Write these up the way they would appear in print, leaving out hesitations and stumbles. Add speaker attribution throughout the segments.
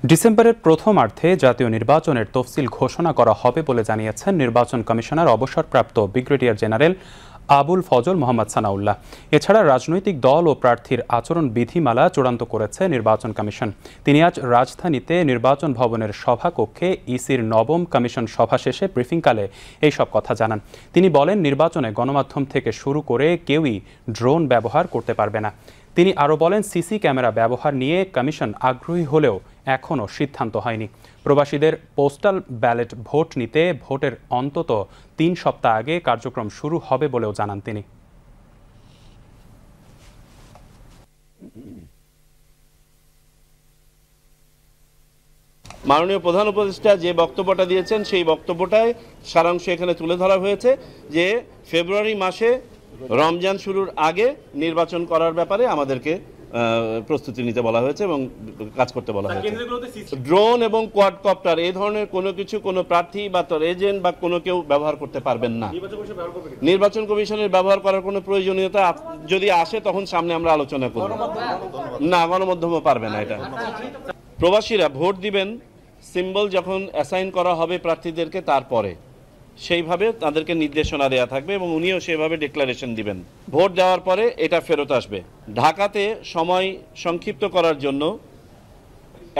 Speaker 1: ডিসেম্বরের প্রথমার্ধে জাতীয় নির্বাচনের তফসিল ঘোষণা করা হবে বলে জানিয়েছেন নির্বাচন কমিশনার অবসরপ্রাপ্ত ব্রিগেডিয়ার জেনারেল আবুল ফজল মোহাম্মদ সানাউল্লাহ। এছাড়া রাজনৈতিক দল ও প্রার্থীর আচরণ বিধিমালা চূড়ান্ত করেছে নির্বাচন কমিশন। তিনি আজ রাজধানীতে নির্বাচন ভবনের সভাকক্ষে ইসির নবম কমিশন সভা শেষে ব্রিফিংকালে এইসব কথা জানান। তিনি বলেন, নির্বাচনে গণমাধ্যম থেকে শুরু করে কেউই ড্রোন ব্যবহার করতে পারবে না। তিনি আরও বলেন, সিসি ক্যামেরা ব্যবহার নিয়ে কমিশন আগ্রহী হলেও এখনও সিদ্ধান্ত হয়নি। প্রবাসীদের পোস্টাল ব্যালট ভোট নিতে ভোটের অন্তত ৩ সপ্তাহ আগে কার্যক্রম শুরু হবে বলেও জানান তিনি।
Speaker 2: মাননীয় প্রধান উপদেষ্টা যে বক্তব্যটা দিয়েছেন সেই বক্তব্যটায় সারাংশ এখানে তুলে ধরা হয়েছে যে ফেব্রুয়ারি মাসে রমজান শুরুর আগে নির্বাচন করার ব্যাপারে আমাদেরকে প্রস্তুতি নিতে বলা হয়েছে এবং কাজ করতে বলা হয়েছে। ড্রোন এবং কোয়াডকপ্টার এই ধরনের কোনো কিছু কোনো প্রার্থী বা তার এজেন্ট বা কোনো কেউ ব্যবহার করতে পারবেন না। নির্বাচন কমিশনের ব্যবহার করার কোনো প্রয়োজনীয়তা যদি আসে তখন সামনে আমরা আলোচনা করব। না, গণমাধ্যমও পারবে না এটা। প্রবাসীরা ভোট দিবেন সিম্বল যখন অ্যাসাইন করা হবে প্রার্থীদেরকে, তারপরে সেইভাবে তাদেরকে নির্দেশনা দেওয়া থাকবে এবং উনিও সেভাবে ডিক্লারেশন দিবেন। ভোট দেওয়ার পরে এটা ফেরত আসবে। ঢাকাতে সময় সংক্ষিপ্ত করার জন্য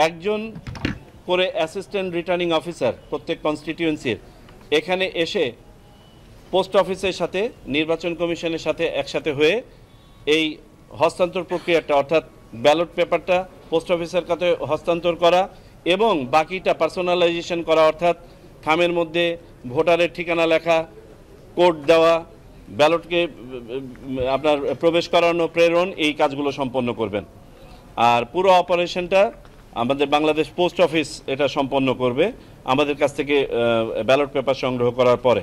Speaker 2: একজন করে অ্যাসিস্ট্যান্ট রিটার্নিং অফিসার প্রত্যেক কনস্টিটিউয়েন্সির এখানে এসে পোস্ট অফিসের সাথে নির্বাচন কমিশনের সাথে একসাথে হয়ে এই হস্তান্তর প্রক্রিয়াটা অর্থাৎ ব্যালট পেপারটা পোস্ট অফিসের কাছে হস্তান্তর করা এবং বাকিটা পার্সোনালাইজেশন করা, অর্থাৎ খামের মধ্যে ভোটারের ঠিকানা লেখা, কোড দেওয়া, ব্যালটকে আপনার প্রবেশ করানো, প্রেরণ, এই কাজগুলো সম্পন্ন করবেন। আর পুরো অপারেশনটা আমাদের বাংলাদেশ পোস্ট অফিস এটা সম্পন্ন করবে আমাদের কাছ থেকে ব্যালট পেপার সংগ্রহ করার পরে।